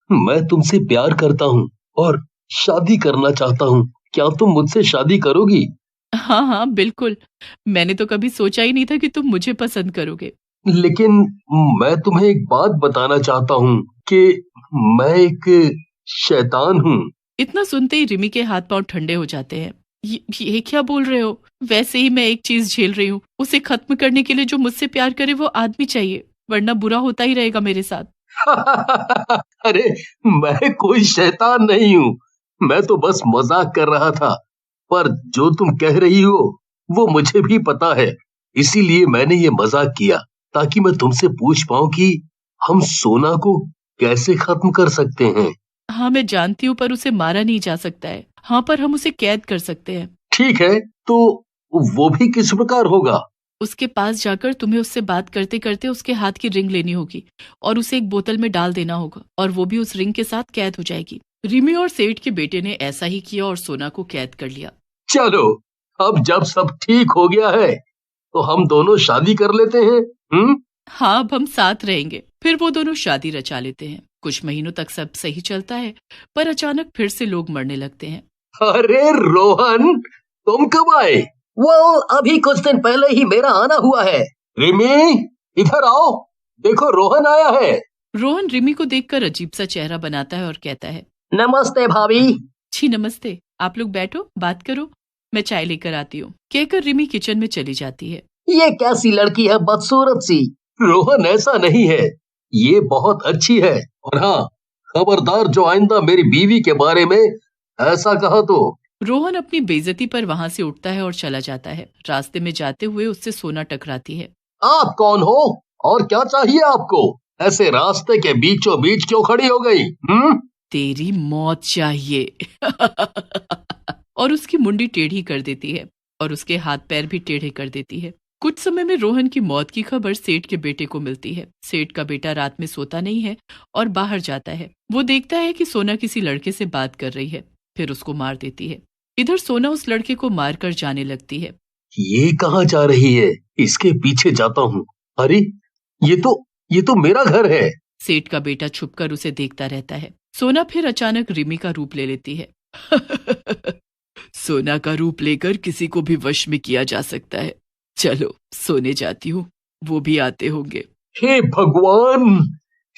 मैं तुमसे प्यार करता हूँ और शादी करना चाहता हूँ। क्या तुम मुझसे शादी करोगी? हाँ हाँ बिल्कुल। मैंने तो कभी सोचा ही नहीं था कि तुम मुझे पसंद करोगे। लेकिन मैं तुम्हें एक बात बताना चाहता हूँ कि मैं एक शैतान हूँ। इतना सुनते ही रिमी के हाथ पांव ठंडे हो जाते हैं। ये क्या बोल रहे हो? वैसे ही मैं एक चीज झेल रही हूँ, उसे खत्म करने के लिए जो मुझसे प्यार करे वो आदमी चाहिए, वरना बुरा होता ही रहेगा मेरे साथ। अरे, मैं कोई शैतान नहीं हूँ। मैं तो बस मजाक कर रहा था। पर जो तुम कह रही हो वो मुझे भी पता है। इसीलिए मैंने ये मजाक किया ताकि मैं तुमसे पूछ पाऊं कि हम सोना को कैसे खत्म कर सकते हैं। हाँ मैं जानती हूँ, पर उसे मारा नहीं जा सकता है। हाँ, पर हम उसे कैद कर सकते हैं। ठीक है, तो वो भी किस प्रकार होगा? उसके पास जाकर तुम्हें उससे बात करते करते उसके हाथ की रिंग लेनी होगी और उसे एक बोतल में डाल देना होगा, और वो भी उस रिंग के साथ कैद हो जाएगी। रिमी और सेठ के बेटे ने ऐसा ही किया और सोना को कैद कर लिया। चलो, अब जब सब ठीक हो गया है तो हम दोनों शादी कर लेते हैं। हम्म। हाँ, अब हम साथ रहेंगे। फिर वो दोनों शादी रचा लेते हैं। कुछ महीनों तक सब सही चलता है, पर अचानक फिर से लोग मरने लगते हैं। अरे रोहन, तुम कब आए? वो अभी कुछ दिन पहले ही मेरा आना हुआ है। रिमी, इधर आओ। देखो, रोहन आया है। रोहन रिमी को देखकर अजीब सा चेहरा बनाता है और कहता है, नमस्ते भाभी। जी नमस्ते, आप लोग बैठो, बात करो, मैं चाय लेकर आती हूँ, कहकर रिमी किचन में चली जाती है। ये कैसी लड़की है, बदसूरत सी। रोहन, ऐसा नहीं है, ये बहुत अच्छी है। और हाँ, खबरदार जो आइंदा मेरी बीवी के बारे में ऐसा कहा तो। रोहन अपनी बेइज्जती पर वहां से उठता है और चला जाता है। रास्ते में जाते हुए उससे सोना टकराती है। आप कौन हो और क्या चाहिए आपको? ऐसे रास्ते के बीचों बीच क्यों खड़ी हो गई? हम्म। तेरी मौत चाहिए। और उसकी मुंडी टेढ़ी कर देती है और उसके हाथ पैर भी टेढ़े कर देती है। कुछ समय में रोहन की मौत की खबर सेठ के बेटे को मिलती है। सेठ का बेटा रात में सोता नहीं है और बाहर जाता है। वो देखता है कि सोना किसी लड़के से बात कर रही है, फिर उसको मार देती है। इधर सोना उस लड़के को मारकर जाने लगती है। ये कहाँ जा रही है? इसके पीछे जाता हूँ। अरे, ये तो ये तो मेरा घर है। सेठ का बेटा छुपकर उसे देखता रहता है। सोना फिर अचानक रिमी का रूप ले लेती है। सोना का रूप लेकर किसी को भी वश में किया जा सकता है। चलो सोने जाती हूँ, वो भी आते होंगे। हे भगवान,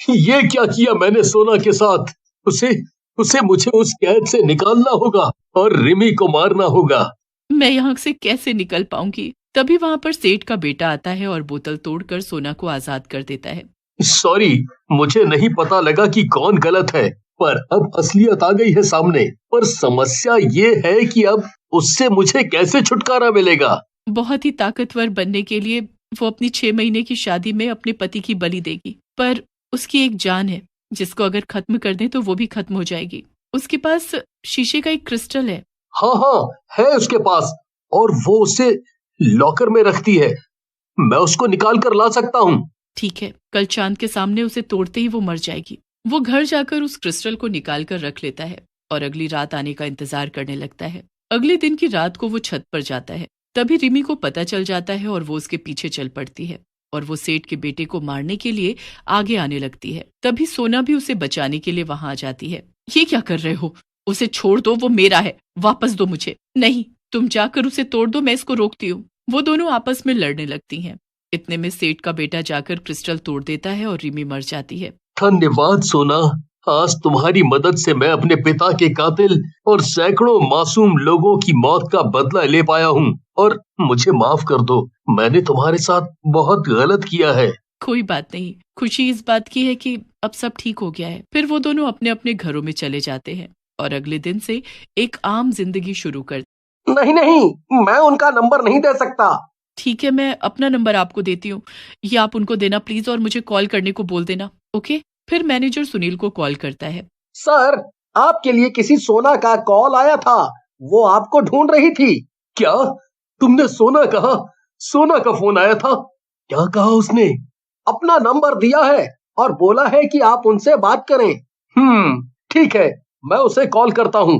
ये क्या किया मैंने सोना के साथ? उसे उसे मुझे उस कैद से निकालना होगा और रिमी को मारना होगा। मैं यहाँ से कैसे निकल पाऊंगी? तभी वहां पर सेठ का बेटा आता है और बोतल तोड़कर सोना को आजाद कर देता है। सॉरी, मुझे नहीं पता लगा कि कौन गलत है। पर अब असलियत आ गई है सामने। पर समस्या ये है कि अब उससे मुझे कैसे छुटकारा मिलेगा? बहुत ही ताकतवर बनने के लिए वो अपनी 6 महीने की शादी में अपने पति की बलि देगी, पर उसकी एक जान है जिसको अगर खत्म कर दें तो वो भी खत्म हो जाएगी। उसके पास शीशे का एक क्रिस्टल है। हाँ हाँ, है उसके पास। और वो उसे लॉकर में रखती है। मैं उसको निकाल कर ला सकता हूँ। ठीक है, कल चांद के सामने उसे तोड़ते ही वो मर जाएगी। वो घर जाकर उस क्रिस्टल को निकाल कर रख लेता है और अगली रात आने का इंतजार करने लगता है। अगले दिन की रात को वो छत पर जाता है। तभी रिमी को पता चल जाता है और वो उसके पीछे चल पड़ती है और वो सेठ के बेटे को मारने के लिए आगे आने लगती है। तभी सोना भी उसे बचाने के लिए वहां आ जाती है। ये क्या कर रहे हो? उसे छोड़ दो, वो मेरा है, वापस दो मुझे। नहीं, तुम जाकर उसे तोड़ दो, मैं इसको रोकती हूँ। वो दोनों आपस में लड़ने लगती हैं। इतने में सेठ का बेटा जाकर क्रिस्टल तोड़ देता है और रिमी मर जाती है। धन्यवाद सोना। आज तुम्हारी मदद से मैं अपने पिता के कातिल और सैकड़ों मासूम लोगों की मौत का बदला ले पाया हूँ। और मुझे माफ कर दो, मैंने तुम्हारे साथ बहुत गलत किया है। कोई बात नहीं, खुशी इस बात की है कि अब सब ठीक हो गया है। फिर वो दोनों अपने अपने घरों में चले जाते हैं और अगले दिन से एक आम जिंदगी शुरू कर। नहीं नहीं, मैं उनका नंबर नहीं दे सकता। ठीक है, मैं अपना नंबर आपको देती हूँ, ये आप उनको देना प्लीज और मुझे कॉल करने को बोल देना, ओके? फिर मैनेजर सुनील को कॉल करता है। सर, आपके लिए किसी सोना का कॉल आया था। वो आपको ढूंढ रही थी। क्या? तुमने सोना कहा? सोना का फोन आया था? क्या कहा उसने? अपना नंबर दिया है और बोला है कि आप उनसे बात करें। ठीक है, मैं उसे कॉल करता हूँ।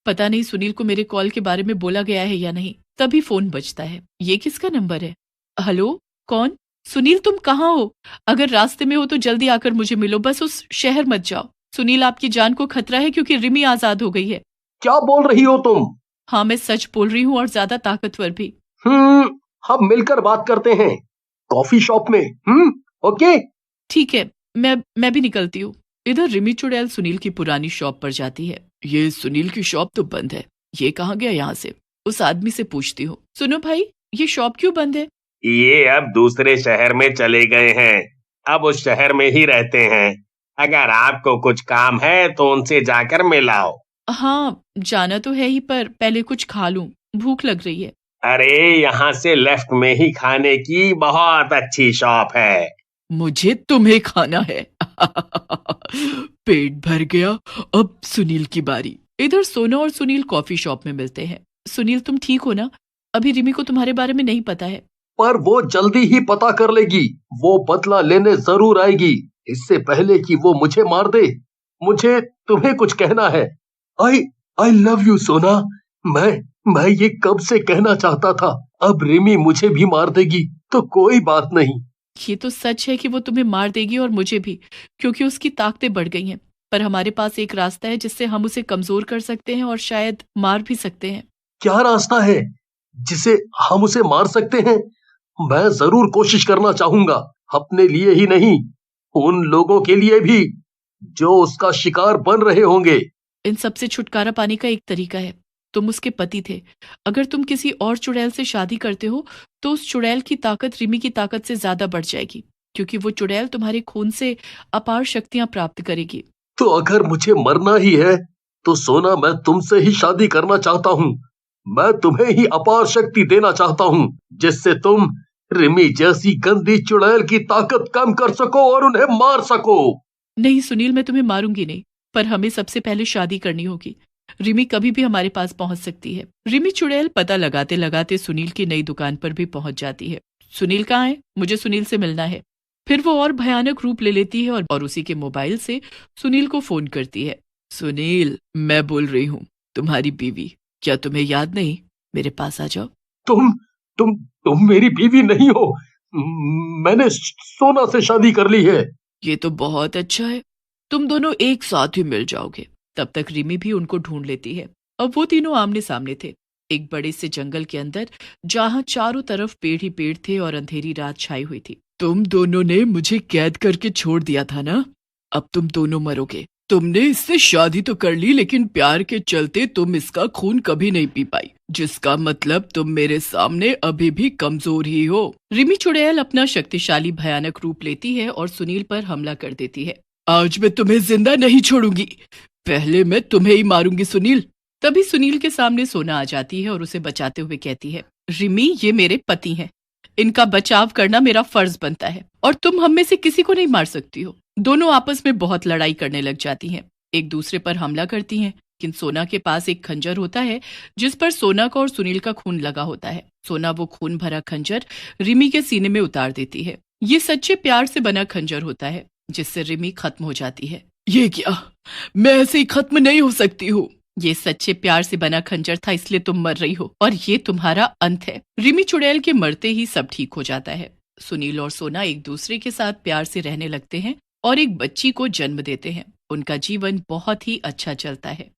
पता नहीं सुनील को मेरे कॉल के बारे में बोला गया है या नहीं। तभी फोन बजता है। ये किसका नंबर है? हेलो, कौन? सुनील, तुम कहाँ हो? अगर रास्ते में हो तो जल्दी आकर मुझे मिलो, बस उस शहर मत जाओ। सुनील, आपकी जान को खतरा है क्योंकि रिमी आजाद हो गई है। क्या बोल रही हो तुम? हाँ, मैं सच बोल रही हूँ और ज्यादा ताकतवर भी। हम मिलकर बात करते हैं कॉफी शॉप में। ओके ठीक है, मैं भी निकलती हूँ। इधर रिमी चुड़ैल सुनील की पुरानी शॉप पर जाती है। ये सुनील की शॉप तो बंद है, ये कहाँ गया यहाँ से? उस आदमी से पूछती हूँ, सुनो भाई, ये शॉप क्यों बंद है? ये अब दूसरे शहर में चले गए हैं, अब उस शहर में ही रहते हैं। अगर आपको कुछ काम है तो उनसे जाकर मिलाओ। हाँ, जाना तो है ही, पर पहले कुछ खा लूं, भूख लग रही है। अरे यहाँ से लेफ्ट में ही खाने की बहुत अच्छी शॉप है। मुझे तुम्हें खाना है। पेट भर गया, अब सुनील की बारी। इधर सोना और सुनील कॉफी शॉप में मिलते हैं। सुनील, तुम ठीक हो ना? अभी रिमी को तुम्हारे बारे में नहीं पता है। पर वो जल्दी ही पता कर लेगी, वो बदला लेने जरूर आएगी, इससे पहले कि वो मुझे मार दे। मुझे तुम्हें कुछ कहना है। आई आई लव यू सोना। मैं ये कब से कहना चाहता था। अब रिमी मुझे भी मार देगी तो कोई बात नहीं। ये तो सच है कि वो तुम्हें मार देगी और मुझे भी, क्योंकि उसकी ताकतें बढ़ गई हैं। पर हमारे पास एक रास्ता है जिससे हम उसे कमजोर कर सकते हैं और शायद मार भी सकते हैं। क्या रास्ता है जिसे हम उसे मार सकते हैं? मैं जरूर कोशिश करना चाहूंगा, अपने लिए ही नहीं, उन लोगों के लिए भी जो उसका शिकार बन रहे होंगे। इन सबसे छुटकारा पाने का एक तरीका है। तुम उसके पति थे। अगर तुम किसी और चुड़ैल से शादी करते हो तो उस चुड़ैल की ताकत रिमी की ताकत से ज्यादा बढ़ जाएगी, क्योंकि वो चुड़ैल तुम्हारे खून से अपार शक्तियां प्राप्त करेगी। तो अगर मुझे मरना ही है तो सोना, मैं तुमसे ही शादी करना चाहता हूँ। मैं तुम्हें ही अपार शक्ति देना चाहता हूँ जिससे तुम रिमी जैसी गंदी चुड़ैल की ताकत कम कर सको और उन्हें मार सको। नहीं सुनील, मैं तुम्हें मारूंगी नहीं, पर हमें सबसे पहले शादी करनी होगी। रिमी कभी भी हमारे पास पहुंच सकती है। रिमी चुड़ैल पता लगाते लगाते सुनील की नई दुकान पर भी पहुंच जाती है। सुनील कहाँ है? मुझे सुनील से मिलना है। फिर वो और भयानक रूप ले लेती है और उसी के मोबाइल से सुनील को फोन करती है। सुनील, मैं बोल रही हूँ, तुम्हारी बीवी। क्या तुम्हें याद नहीं? मेरे पास आ जाओ। तुम मेरी बीवी नहीं हो। मैंने सोना से शादी कर ली है। ये तो बहुत अच्छा है, तुम दोनों एक साथ ही मिल जाओगे। तब तक रिमी भी उनको ढूंढ लेती है। अब वो तीनों आमने सामने थे, एक बड़े से जंगल के अंदर, जहां चारों तरफ पेड़ ही पेड़ थे और अंधेरी रात छाई हुई थी। तुम दोनों ने मुझे कैद करके छोड़ दिया था ना, अब तुम दोनों मरोगे। तुमने इससे शादी तो कर ली, लेकिन प्यार के चलते तुम इसका खून कभी नहीं पी पाई, जिसका मतलब तुम मेरे सामने अभी भी कमजोर ही हो। रिमी चुड़ैल अपना शक्तिशाली भयानक रूप लेती है और सुनील पर हमला कर देती है। आज मैं तुम्हें जिंदा नहीं छोड़ूंगी, पहले मैं तुम्हें ही मारूंगी सुनील। तभी सुनील के सामने सोना आ जाती है और उसे बचाते हुए कहती है, रिमी, ये मेरे पति हैं, इनका बचाव करना मेरा फर्ज बनता है और तुम हम में से किसी को नहीं मार सकती हो। दोनों आपस में बहुत लड़ाई करने लग जाती हैं, एक दूसरे पर हमला करती हैं। लेकिन सोना के पास एक खंजर होता है जिस पर सोना का और सुनील का खून लगा होता है। सोना वो खून भरा खंजर रिमी के सीने में उतार देती है। ये सच्चे प्यार से बना खंजर होता है जिससे रिमी खत्म हो जाती है। ये क्या? मैं ऐसे ही खत्म नहीं हो सकती हूँ। ये सच्चे प्यार से बना खंजर था, इसलिए तुम मर रही हो और ये तुम्हारा अंत है। रिमी चुड़ैल के मरते ही सब ठीक हो जाता है। सुनील और सोना एक दूसरे के साथ प्यार से रहने लगते हैं और एक बच्ची को जन्म देते हैं। उनका जीवन बहुत ही अच्छा चलता है।